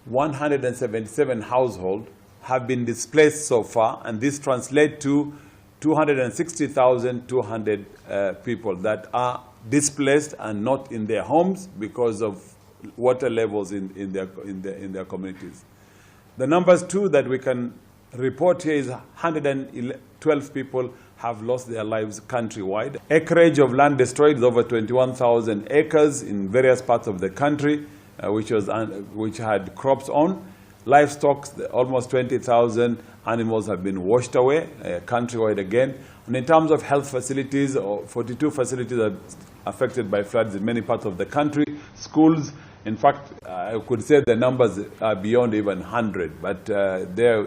177 households have been displaced so far, and this translates to 260,200 people that are displaced and not in their homes because of water levels in their communities. The numbers too that we can report here is 112 people have lost their lives countrywide. Acreage of land destroyed is over 21,000 acres in various parts of the country, which had crops on. Livestock, almost 20,000 animals have been washed away countrywide again. And in terms of health facilities, 42 facilities are affected by floods in many parts of the country. Schools, in fact, I could say the numbers are beyond even 100, but there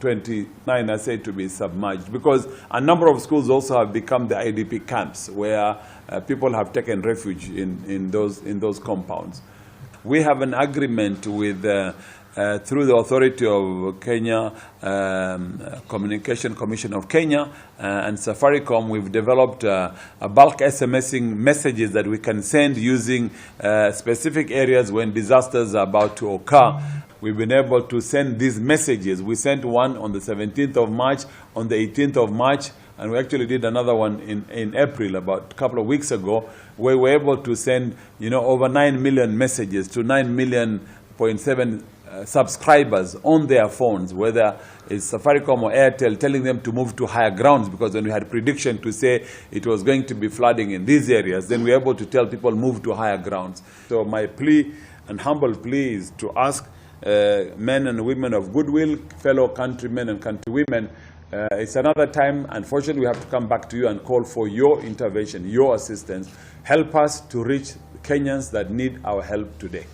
29 are said to be submerged because a number of schools also have become the IDP camps where people have taken refuge in those compounds. We have an agreement with through the authority of Kenya, Communication Commission of Kenya and Safaricom. We've developed a bulk SMSing messages that we can send using specific areas when disasters are about to occur. We've been able to send these messages. We sent one on the 17th of March, on the 18th of March, and we actually did another one in April, about a couple of weeks ago, where we were able to send over 9 million messages to 9.7 subscribers on their phones, whether it's Safaricom or Airtel, telling them to move to higher grounds, because when we had prediction to say it was going to be flooding in these areas, then we were able to tell people move to higher grounds. So my plea and humble plea is to ask men and women of goodwill, fellow countrymen and countrywomen, it's another time, unfortunately, we have to come back to you and call for your intervention, your assistance. Help us to reach Kenyans that need our help today.